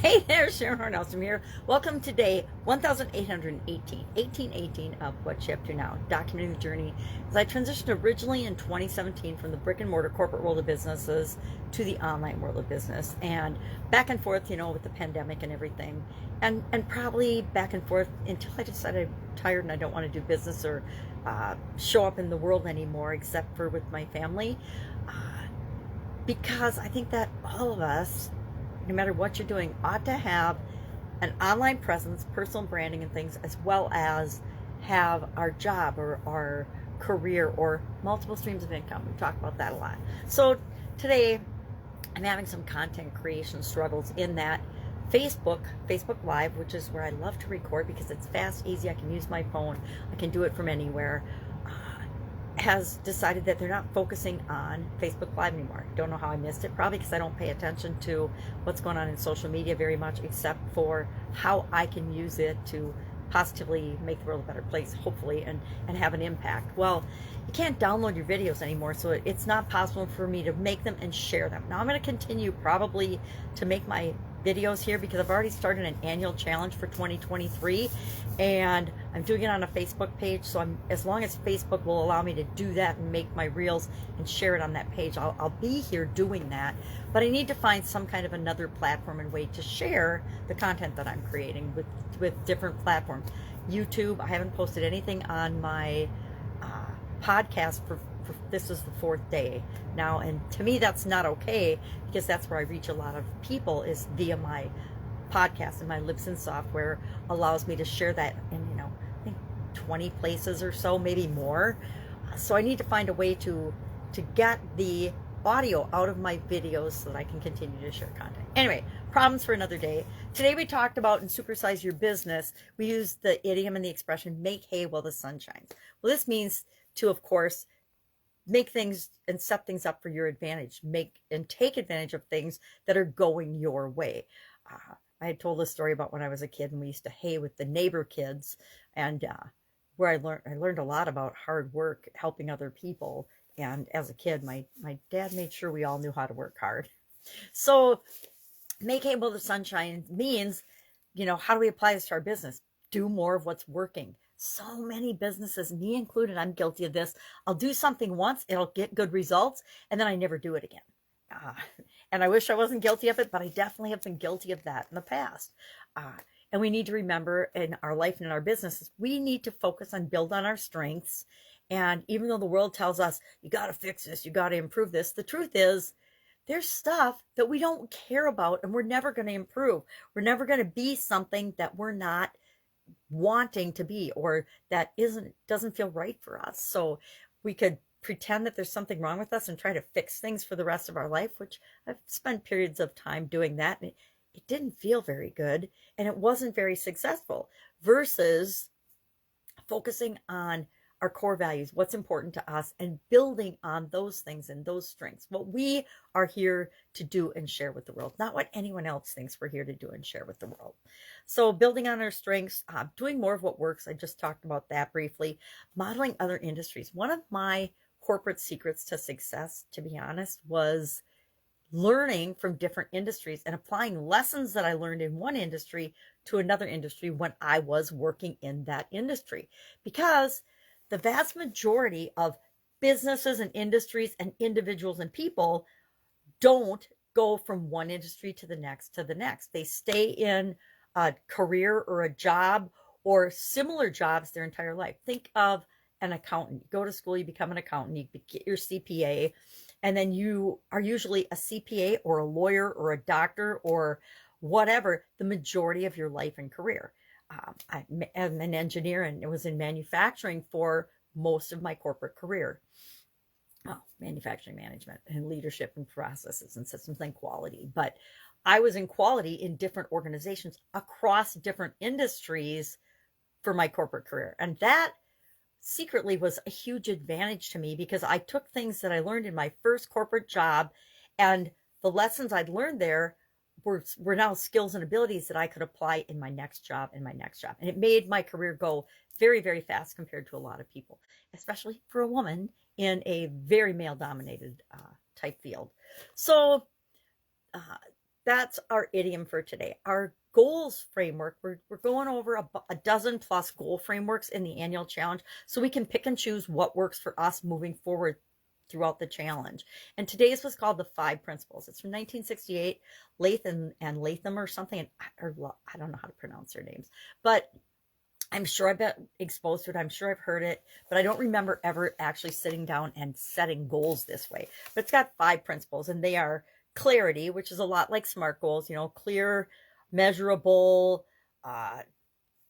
Hey there, Sharon Horne-Ellstrom here. Welcome to day 1818 of What's She Up To Now, documenting the journey as I transitioned originally in 2017 from the brick and mortar corporate world of businesses to the online world of business, and back and forth, with the pandemic and everything, and probably back and forth until I decided I'm tired and I don't want to do business or show up in the world anymore, except for with my family, uh, because I think that all of us, no matter what you're doing, ought to have an online presence, personal branding, and things, as well as have our job or our career or multiple streams of income. We talk about that a lot. So today, I'm having some content creation struggles in that Facebook Live, which is where I love to record because it's fast, easy. I can use my phone. I can do it from anywhere. Has decided that they're not focusing on Facebook Live anymore. Don't know how I missed it. Probably because I don't pay attention to what's going on in social media very much, except for how I can use it to positively make the world a better place, hopefully, and have an impact. Well, you can't download your videos anymore, so it's not possible for me to make them and share them. Now I'm going to continue probably to make my videos here because I've already started an annual challenge for 2023, and I'm doing it on a Facebook page. So as long as Facebook will allow me to do that and make my reels and share it on that page, I'll be here doing that. But I need to find some kind of another platform and way to share the content that I'm creating with different platforms. YouTube, I haven't posted anything on my podcast for this is the fourth day now, and to me that's not okay, because that's where I reach a lot of people, is via my podcast, and my Libsyn software allows me to share that in, I think 20 places or so, maybe more. So I need to find a way to get the audio out of my videos so that I can continue to share content. Anyway, problems for another day. Today we talked about in Supersize Your Business, we used the idiom and the expression, make hay while the sun shines. Well, this means to, of course, make things and set things up for your advantage, make and take advantage of things that are going your way. I had told this story about when I was a kid and we used to hay with the neighbor kids, and where I learned a lot about hard work, helping other people. And as a kid, my dad made sure we all knew how to work hard. So make hay while the sunshine means, how do we apply this to our business? Do more of what's working. So many businesses, me included, I'm guilty of this. I'll do something once, it'll get good results, and then I never do it again. Uh, and I wish I wasn't guilty of it, but I definitely have been guilty of that in the past. And we need to remember, in our life and in our businesses, we need to focus on build on our strengths. And even though the world tells us, you got to fix this, you got to improve this, the truth is, there's stuff that we don't care about and we're never going to improve. We're never going to be something that we're not wanting to be, or that doesn't feel right for us. So we could pretend that there's something wrong with us and try to fix things for the rest of our life, which I've spent periods of time doing that, and it didn't feel very good and it wasn't very successful, versus focusing on our core values, what's important to us, and building on those things and those strengths, what we are here to do and share with the world, not what anyone else thinks we're here to do and share with the world. So building on our strengths, doing more of what works. I just talked about that briefly. Modeling other industries. One of my corporate secrets to success, to be honest, was learning from different industries and applying lessons that I learned in one industry to another industry when I was working in that industry. Because the vast majority of businesses and industries and individuals and people don't go from one industry to the next to the next. They stay in a career or a job or similar jobs their entire life. Think of an accountant. You go to school, you become an accountant, you get your CPA, and then you are usually a CPA or a lawyer or a doctor or whatever the majority of your life and career. I'm an engineer and it was in manufacturing for most of my corporate career. Manufacturing management and leadership and processes and systems and quality. But I was in quality in different organizations across different industries for my corporate career. And that secretly was a huge advantage to me, because I took things that I learned in my first corporate job, and the lessons I'd learned there were now skills and abilities that I could apply in my next job and my next job. And it made my career go very, very fast compared to a lot of people, especially for a woman in a very male dominated type field. So that's our idiom for today. Our goals framework, we're going over a dozen plus goal frameworks in the annual challenge so we can pick and choose what works for us moving forward throughout the challenge. And today's was called the 5 principles. It's from 1968, Latham and Latham or something, or I don't know how to pronounce their names, but I'm sure I've been exposed to it. I'm sure I've heard it, but I don't remember ever actually sitting down and setting goals this way. But it's got 5 principles, and they are clarity, which is a lot like SMART goals, clear, measurable,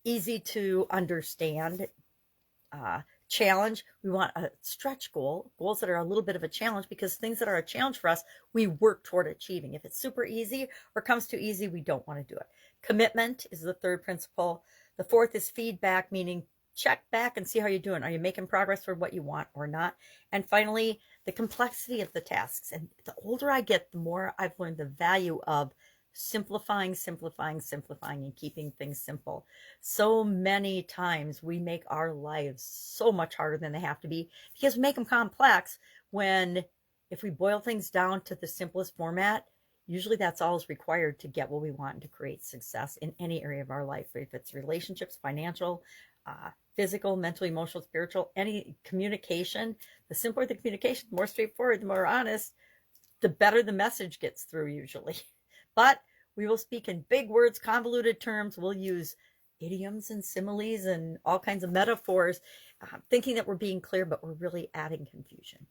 easy to understand. Challenge, we want a stretch goal, goals that are a little bit of a challenge, because things that are a challenge for us, we work toward achieving. If it's super easy or comes too easy, we don't want to do it. Commitment is the 3rd principle. The 4th is feedback, meaning check back and see how you're doing. Are you making progress for what you want or not? And finally, the complexity of the tasks. And the older I get, the more I've learned the value of simplifying, and keeping things simple. So many times we make our lives so much harder than they have to be because we make them complex, when if we boil things down to the simplest format, usually that's all is required to get what we want and to create success in any area of our life. If it's relationships, financial, physical, mental, emotional, spiritual, any communication, the simpler the communication, the more straightforward, the more honest, the better the message gets through usually. But we will speak in big words, convoluted terms. We'll use idioms and similes and all kinds of metaphors, thinking that we're being clear, but we're really adding confusion.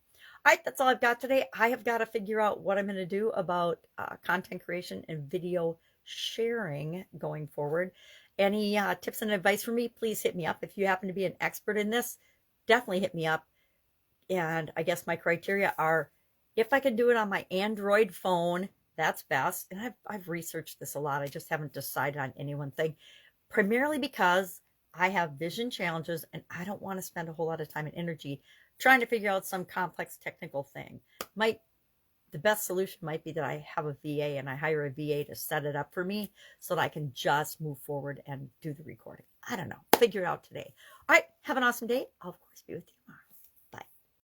All right, that's all I've got today. I have got to figure out what I'm going to do about content creation and video sharing going forward. Any tips and advice for me, please hit me up. If you happen to be an expert in this, definitely hit me up. And I guess my criteria are, if I can do it on my Android phone, that's best. And I've researched this a lot. I just haven't decided on any one thing, primarily because I have vision challenges and I don't want to spend a whole lot of time and energy trying to figure out some complex technical thing. The best solution might be that I have a VA and I hire a VA to set it up for me so that I can just move forward and do the recording. I don't know. Figure it out today. All right. Have an awesome day. I'll, of course, be with you tomorrow.